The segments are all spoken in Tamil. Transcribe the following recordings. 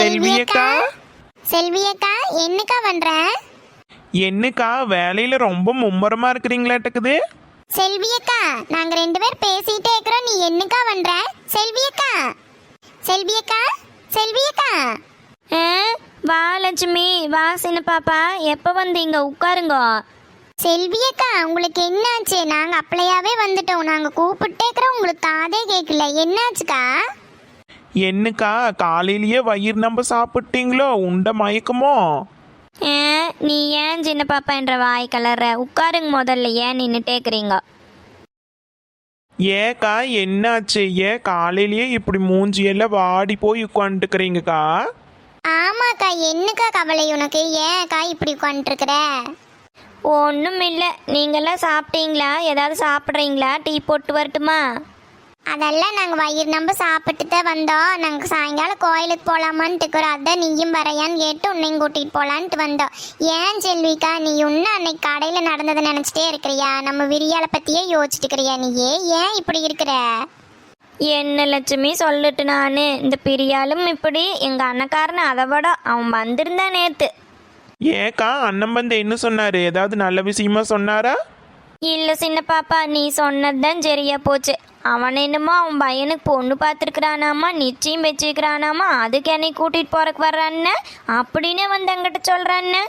செல்வி அக்கா. செல்வி அக்கா, என்னக்கா பண்ற? என்னக்கா வேலையில ரொம்ப மும்முரமா இருக்கிறீங்களாட்டுக்குது? செல்வி அக்கா, நாங்க ரெண்டு பேர் பேசிட்டே இருக்கிறோம், நீ என்னக்கா பண்ற? செல்வி அக்கா, செல்வி அக்கா, செல்வி அக்கா. வா லட்சுமி, வா சின்ன பாப்பா, எப்போ வந்தீங்க? உட்காருங்க. செல்வி அக்கா, உங்களுக்கு என்னாச்சு? நாங்க அப்பளையாவே வந்துட்டோம், நாங்க கூப்பிட்டே இருக்கிறோம், உங்களுக்கு காதே கேட்கல. என்னாச்சுக்கா? என்னக்கா காலையிலேயே வயிறு நம்ப சாப்பிட்டீங்களோ? உண்ட மயக்கமோ? நீ ஏன் சின்ன பாப்பா என்ற வாய் கலர்ற? உட்காருங்க முதல்ல, ஏன் நின்றுட்டேக்கிறீங்க? ஏக்கா என்னாச்சு? ஏன் காலையிலேயே இப்படி மூஞ்சியெல்லாம் வாடி போய் உட்காந்துக்கிறீங்கக்கா? ஆமாக்கா, என்னக்கா கவலை உனக்கு? ஏன்க்கா இப்படி உட்காந்துருக்குற? ஒன்றும் இல்லை. நீங்கள்லாம் சாப்பிட்டீங்களா? ஏதாவது சாப்பிட்றீங்களா? டீ போட்டு வரட்டுமா? அதெல்லாம் நாங்கள் வயிறு நம்ப சாப்பிட்டு தான் வந்தோம். நாங்கள் சாயங்காலம் கோயிலுக்கு போகலாமான்ட்டு இருக்கிறோம். அதான் நீயும் வரையான்னு கேட்டு உன்னையும் கூட்டிகிட்டு போகலான்ட்டு வந்தோம். ஏன் செல்விக்கா, நீ இன்னும் அன்னைக்கு கடையில் நடந்ததை நினச்சிட்டே இருக்கிறியா? நம்ம விரியாலை பற்றியே யோசிச்சுட்டு இருக்கிறியா? நீயே ஏன் இப்படி இருக்கிற? என்ன லட்சுமி சொல்லிட்டு நான் இந்த பிரியாலும் இப்படி எங்கள் அண்ணக்காரனை அதை விட அவன் வந்திருந்தான் நேற்று. ஏக்கா அண்ணன் வந்து என்ன சொன்னாரு? ஏதாவது நல்ல விஷயமா சொன்னாரா? இல்லை சின்ன பாப்பா, நீ சொன்னது தான் சரியா போச்சு. அவன் என்னமோ அவன் பையனுக்கு பொண்ணு பார்த்துருக்குறானாமா, நிச்சயம் வச்சுக்கிறானாமா, அதுக்கு என்னை கூட்டிகிட்டு போறக்கு வர்றான்னு அப்படின்னு வந்து என்கிட்ட சொல்கிறான்னு.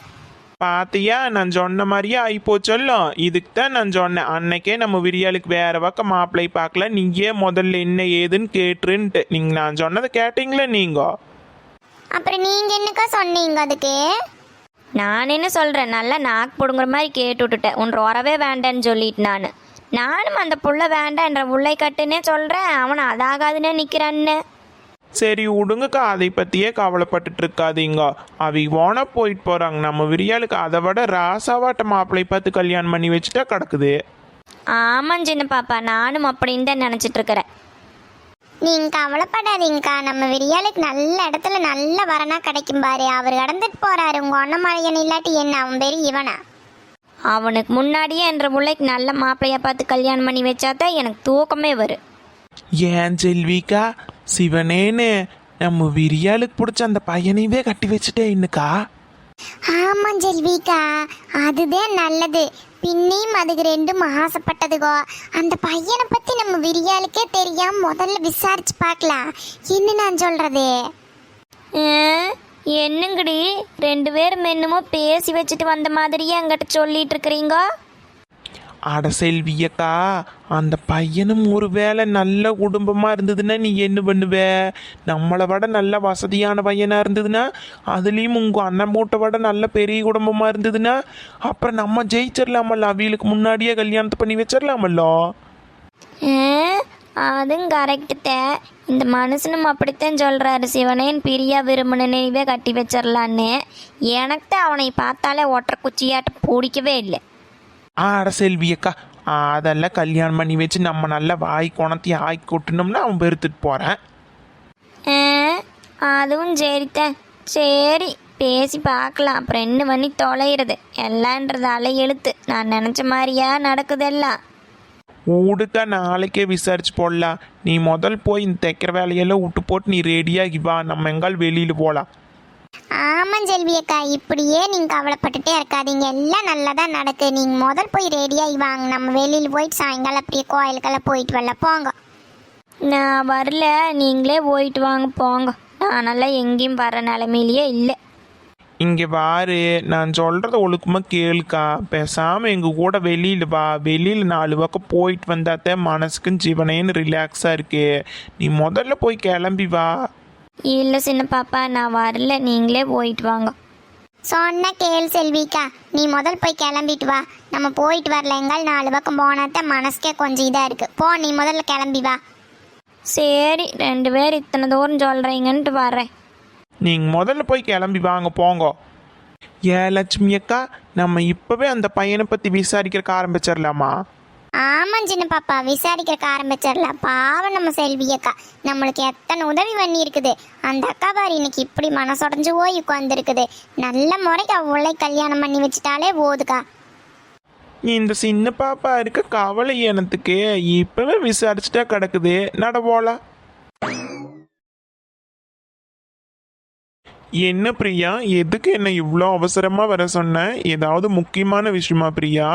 பாத்தியா, நான் சொன்ன மாதிரியே ஆயிப்போச்சொல்லும். இதுக்கு தான் நான் சொன்னேன், அன்னைக்கே நம்ம விரியாளுக்கு வேற பக்கம் மாப்பிள்ளை பார்க்கல, நீயே முதல்ல என்ன ஏதுன்னு கேட்டுருன்ட்டு. நீங்கள் நான் சொன்னதை கேட்டீங்களே நீங்க? அப்புறம் நீங்கள் என்னக்கா சொன்னீங்க அதுக்கு? நான் என்ன சொல்கிறேன், நல்லா நாக்கு பிடுங்குற மாதிரி கேட்டு விட்டுட்டேன். உன் உறவே வேண்டான்னு சொல்லிட்டு நானும் அந்த புள்ள வேண்டாம் என்ற உள்ளை கட்டுன்னே சொல்கிறேன். அவனை அதாகாதுன்னே நிற்கிறான்னு. சரி விடுங்கக்கா, அதை பற்றியே கவலைப்பட்டுட்டு இருக்காதீங்க. அவி ஓனா போயிட்டு போகிறாங்க. நம்ம விரியாளுக்கு அதை விட ராசாவாட்ட மாப்பிள்ளை பார்த்து கல்யாணம் பண்ணி வச்சுட்டா கிடக்குது. ஆமாம் சின்ன பாப்பா, நானும் அப்படின்னு தான் நினச்சிட்ருக்கிறேன். நீங்கள் கவலைப்படாதீங்கக்கா, நம்ம விரியாளுக்கு நல்ல இடத்துல நல்ல வரனா கிடைக்கும் பாரு. அவர் கடந்துட்டு போகிறாரு. உங்கள் ஒன்னமலையன் இல்லாட்டி என்ன, அவன் பேர் இவனா? அவனுக்கு முன்னாடியே என்ற பிள்ளைக்கு நல்ல மாப்பிள்ளையா பார்த்து கல்யாணம் பண்ணி வச்சாதான் எனக்கு தூக்கமே வரும். ஏன் செல்விக்கா, சிவனேன்னு நம்ம விரியாளுக்கு பிடிச்ச அந்த பையனையே கட்டி வச்சுட்டே இன்னுக்கா? ஆமாம் செல்விக்கா, அதுதான் நல்லது. பின்னையும் அதுக்கு ரெண்டும் ஆசைப்பட்டதுக்கோ. அந்த பையனை பற்றி நம்ம விரியாளுக்கே தெரியாம முதல்ல விசாரிச்சு பார்க்கலாம். என்ன நான் சொல்கிறது? என்னங்கடி ரெண்டு பேரும் என்னமோ பேசி வச்சுட்டு வந்த மாதிரியே என்கிட்ட சொல்லிட்டு இருக்கிறீங்க? அட செல்வியக்கா, அந்த பையனும் ஒரு வேளை நல்ல குடும்பமாக இருந்ததுன்னா நீ என்ன பண்ணுவ? நம்மளை விட நல்ல வசதியான பையனாக இருந்ததுன்னா, அதுலேயும் உங்கள் அண்ணன் மூட்டை விட நல்ல பெரிய குடும்பமாக இருந்ததுன்னா, அப்புறம் நம்ம ஜெயிச்சிடலாமல்ல. அவிகளுக்கு முன்னாடியே கல்யாணத்தை பண்ணி வச்சிடலாமல்லோ. அதுவும் கரெக்டு. இந்த மனுஷனும் அப்படித்தான் சொல்கிறாரு. சிவனேன் பிரியா விரும்பின நினைவே கட்டி வச்சிடலான்னு. எனக்கு தான் அவனை பார்த்தாலே ஒற்றை குச்சியாட்ட பிடிக்கவே இல்லை. அட செல்வியக்கா, அதெல்லாம் கல்யாணம் பண்ணி வச்சு நம்ம நல்ல வாய் குணத்தையும் ஆக்கி கொட்டணும்னா அவன் பெருத்துட்டு போகிறேன். அதுவும் சரித்தான். சரி, பேசி பார்க்கலாம். அப்புறம் என்ன பண்ணி தொலைகிறது? எல்லான்றதால எழுத்து. நான் நினச்ச மாதிரியா நடக்குதெல்லாம். ஊடுக்கா, நாளைக்கே விசாரிச்சு போடலாம். நீ முதல் போய் இந்த தைக்கிற வேலையெல்லாம் விட்டு போட்டு நீ ரெடியாகி வா, நம்ம எங்கால் வெளியில் போகலாம். ஆமாம் செல்வியக்கா, இப்படியே நீங்கள் கவலைப்பட்டுட்டே இருக்காதீங்க. எல்லாம் நல்லா தான் நடக்கு. நீங்கள் முதல் போய் ரெடியாகி வாங்க, நம்ம வெளியில் போயிட்டு சாயங்காலம் அப்படியே கோயிலுக்கெல்லாம் போயிட்டு வரல. போங்க. நான் வரல, நீங்களே போயிட்டு வாங்க போங்க. நானெல்லாம் எங்கேயும் வர நிலைமையிலேயே இல்லை. இங்கே வாரு, நான் சொல்கிறத ஒழுக்கமாக கேளுக்கா. பேசாமல் எங்கள் கூட வெளியில் வா. வெளியில் 4 பக்கம் போயிட்டு வந்தாத்தான் மனசுக்கும் ஜீவனேன்னு ரிலாக்ஸாக இருக்கு. நீ முதல்ல போய் கிளம்பி வா. இல்லை சின்ன பாப்பா, நான் வரல, நீங்களே போயிட்டு வாங்க. சொன்ன கேள் செல்விக்கா, நீ முதல் போய் கிளம்பிட்டு வா. நம்ம போயிட்டு வரல, எங்கால் 4 பக்கம் போனாத்தான் மனசுக்கே கொஞ்சம் இதாக இருக்குது. போ, நீ முதல்ல கிளம்பி வா. சரி, 2 பேர் இத்தனை தூரம் சொல்கிறீங்கன்ட்டு வரேன். நீங்கள் முதல்ல போய் கிளம்பி வாங்க, போங்க. லட்சுமி அக்கா, நம்ம இப்போவே அந்த பையனை பற்றி விசாரிக்கிறக்க ஆரம்பிச்சிடலாமா? ஆமாம் சின்ன பாப்பா, விசாரிக்கிறக்க ஆரம்பிச்சிடலாம். பாவம் நம்ம செல்வியக்கா, நம்மளுக்கு எத்தனை உதவி பண்ணி இருக்குது. அந்த அக்கா பாரு இன்னைக்கு இப்படி மனசுடைஞ்சு போய் உட்காந்துருக்குது. நல்ல முறைக்கு அவளை கல்யாணம் பண்ணி வச்சுட்டாலே போதுக்கா. இந்த சின்ன பாப்பா இருக்க கவலை எனத்துக்கு இப்போவே விசாரிச்சுட்டா கிடக்குது. நட போலாம். என்ன பிரியா, எதுக்கு என்ன இவ்வளோ அவசரமா வர சொன்ன? ஏதாவது முக்கியமான விஷயமா பிரியா?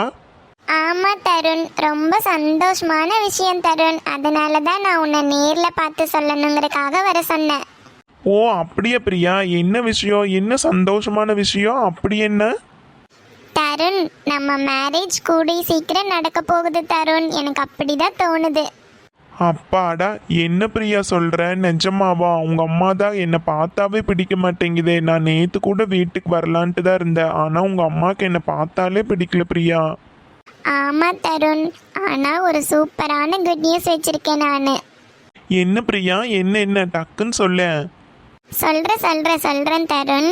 ஆமா தருண், ரொம்ப சந்தோஷமான விஷயம் தருண். அதனால தான் நான் உன்னை நேர்ல பார்த்து சொல்லணுங்கிறதுக்காக வர சொன்னேன். ஓ அப்படியா பிரியா, என்ன விஷயம்? என்ன சந்தோஷமான விஷயம்? அப்படி என்ன? தருண், நம்ம மேரேஜ் கூடி சீக்கிரம் நடக்க போகுது தருண். எனக்கு அப்படிதான் தோணுது. அப்பாடா, என்ன பிரியா சொல்ற? நிஜமாவா? உங்க அம்மா தான் என்னை பார்த்தாவே பிடிக்க மாட்டேங்குதே. நான் நேத்து கூட வீட்டுக்கு வரலான்ட்டு தான் இருந்தேன், ஆனா உங்க அம்மாக்கு என்னை பார்த்தாலே பிடிக்கல பிரியா. ஆமா தருண், ஆனா ஒரு சூப்பரான குட் நியூஸ் வச்சிருக்கேன் நான். என்ன பிரியா? என்ன என்ன டக்குன்னு சொல்ல. சொல்றேன் தருண்.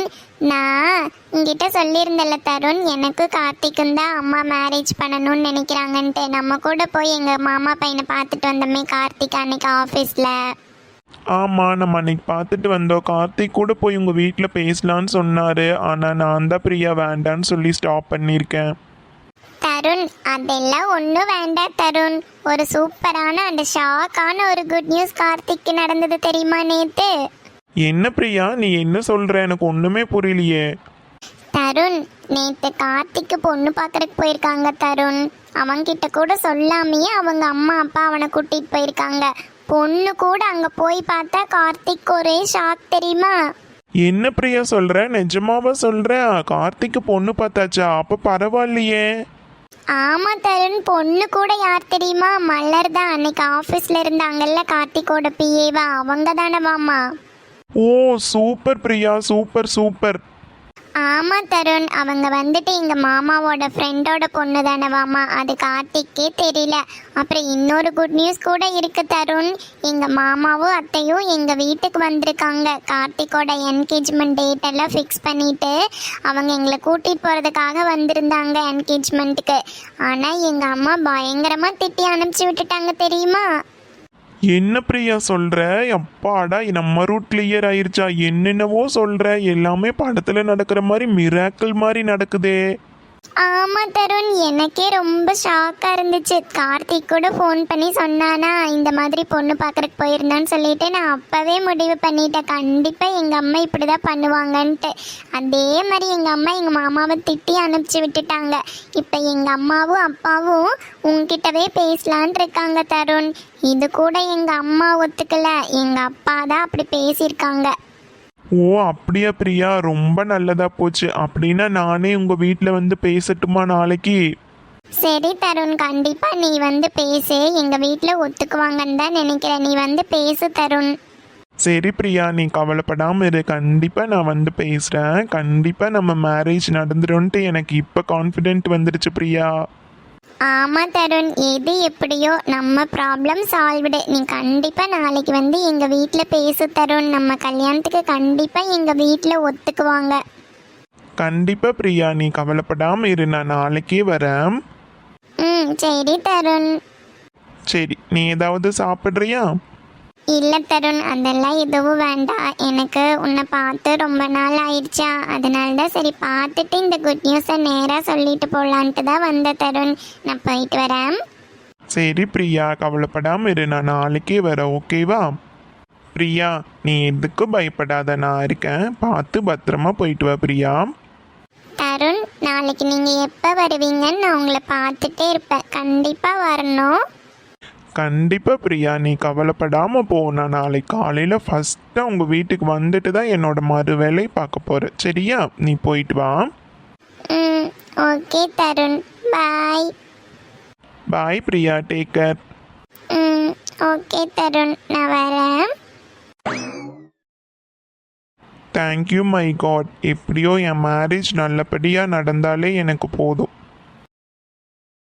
நான் உங்ககிட்ட சொல்லியிருந்தேன்ல தருண், எனக்கு கார்த்திக்கும் தான் அம்மா மேரேஜ் பண்ணணும்னு நினைக்கிறாங்கன்ட்டு. நம்ம கூட போய் எங்கள் மாமா பையனை பார்த்துட்டு வந்தோமே கார்த்திக் அன்னைக்கு ஆஃபீஸில். ஆமா, நம்ம அன்னைக்கு பார்த்துட்டு வந்தோம். கார்த்திக் கூட போய் உங்க வீட்டில் பேசலான்னு சொன்னாரு, ஆனா நான் தான் பிரியா வேண்டான்னு சொல்லி ஸ்டாப் பண்ணியிருக்கேன். தருண், அதெல்லாம் ஒன்றும் வேண்டாம் தருண். ஒரு சூப்பரான அந்த ஷாக்கான ஒரு குட் நியூஸ் கார்த்திக்கு நடந்தது தெரியுமா நேற்று? என்ன பிரியா, நீ என்ன சொல்ற? எனக்கு ஒண்ணுமே புரியலையே. தருண், நேற்று கார்த்திக்கு பொண்ணு பார்க்கறதுக்கு போயிருக்காங்க தருண். அவன்கிட்ட கூட சொல்லாமையே அவங்க அம்மா அப்பா அவனை கூட்டிட்டு போயிருக்காங்க. பொண்ணு கூட அங்கே போய் பார்த்தா கார்த்திக் ஒரே ஷாக் தெரியுமா? என்ன பிரியா சொல்ற? நிஜமாவா சொல்ற? கார்த்திக்கு பொண்ணு பார்த்தாச்சா? அப்ப பரவாயில்லையே. ஆமா தருண், பொண்ணு கூட யார் தெரியுமா? மலர் தான். அன்னைக்கு ஆஃபீஸில் இருந்தாங்கல்ல கார்த்திக்கோட பிஏவா, அவங்க தானே மாமா. ஓ சூப்பர் பிரியா, சூப்பர் சூப்பர். ஆமா தருண், அவங்க வந்துட்டு எங்க மாமாவோட ஃப்ரெண்டோட பொண்ணு தானவாமா. அது கார்த்திக்கே தெரியல. அப்புறம் இன்னொரு குட் நியூஸ் கூட இருக்கு தருண். எங்க மாமாவும் அத்தையும் எங்க வீட்டுக்கு வந்திருக்காங்க. கார்த்திக்கோட என்கேஜ்மெண்ட் டேட் எல்லாம் ஃபிக்ஸ் பண்ணிட்டு அவங்க எங்களை கூட்டிட்டு போறதுக்காக வந்திருந்தாங்க என்கேஜ்மெண்ட்டுக்கு. ஆனா எங்க அம்மா பயங்கரமா திட்டி அனுப்பிச்சு விட்டுட்டாங்க தெரியுமா? என்ன பிரியா சொல்ற? அப்பாடா, நம்ம ரூட் கிளியர் ஆயிருச்சா? என்னென்னவோ சொல்ற, எல்லாமே படத்துல நடக்கிற மாதிரி மிராக்கிள் மாதிரி நடக்குதே. ஆமா தருண், எனக்கே ரொம்ப ஷாக்கா இருந்துச்சு. கார்த்திக் கூட ஃபோன் பண்ணி சொன்னானா இந்த மாதிரி பொண்ணு பார்க்கறதுக்கு போயிருந்தான்னு சொல்லிட்டு, நான் அப்பவே முடிவு பண்ணிட்டேன் கண்டிப்பா எங்க அம்மா இப்படிதான் பண்ணுவாங்கன்ட்டு. அதே மாதிரி எங்க அம்மா எங்க மாமாவை திட்டி அனுப்பிச்சு விட்டுட்டாங்க. இப்ப எங்க அம்மாவும் அப்பாவும் உங்ககிட்டவே பேசலான் இருக்காங்க தருண். இது கூட எங்க அம்மா ஒத்துக்கல, எங்க அப்பா தான் அப்படி பேசியிருக்காங்க. ஓ அப்படியா பிரியா, ரொம்ப நல்லதா போச்சு. அப்படின்னா நானே உங்க வீட்டில் வந்து பேசட்டுமா நாளைக்கு? சரி தருண், கண்டிப்பா நீ வந்து பேசு. எங்க வீட்டில் ஒத்துக்குவாங்கன்னு தான் நினைக்கிறேன். நீ வந்து பேசு தருண். சரி பிரியா, நீ கவலைப்படாம இரு. கண்டிப்பா நான் வந்து பேசுறேன். கண்டிப்பா நம்ம மேரேஜ் நடந்துரும்ட்டு எனக்கு இப்ப கான்ஃபிடென்ட் வந்துருச்சு பிரியா. ஆமா தருண், எது எப்படியோ நம்ம ப்ராப்ளம் சால்வ்டு. நீ கண்டிப்பா நாளைக்கு வந்து எங்க வீட்டில் பேசு தருண். நம்ம கல்யாணத்துக்கு கண்டிப்பா எங்க வீட்டில் ஒத்துக்குவாங்க. கண்டிப்பா பிரியா, நீ கவலைப்படாம இரு. நான் நாளைக்கே வரேன். சரி தருண். சரி, நீ ஏதாவது சாப்பிட்றியா? இல்லை தருண், அதெல்லாம் எதுவும் வேண்டாம். எனக்கு உன்னை பார்த்து ரொம்ப நாள் ஆயிடுச்சா, அதனால தான் சரி பார்த்துட்டு இந்த குட் நியூஸை நேராக சொல்லிட்டு போகலான்ட்டு தான் வந்த தருண். நான் போயிட்டு வரேன். சரி பிரியா, கவலைப்படாம இரு. நான் நாளைக்கே வரேன், ஓகேவா? பிரியா, நீ எதுக்கும் பயப்படாத, நான் இருக்கேன். பார்த்து பத்திரமா போயிட்டு வா பிரியா. தருண், நாளைக்கு நீங்கள் எப்போ வருவீங்கன்னு நான் உங்களை பார்த்துட்டே இருப்பேன். கண்டிப்பாக வரணும். கண்டிப்பா பிரியா, நீ கவலைப்படாம போ. நான் நாளைக்கு காலையில ஃபர்ஸ்டா உங்க வீட்டுக்கு வந்துட்டு தான் என்னோட மறு வேலை பார்க்க போறேன். சரியா? நீ போயிட்டு வா. Okay Tarun, bye. Bye Priya, take care. Okay Tarun, நான் வரேன். Thank you my God. எப்படியோ என் மேரேஜ் நல்லபடியாக நடந்தாலே எனக்கு போதும்.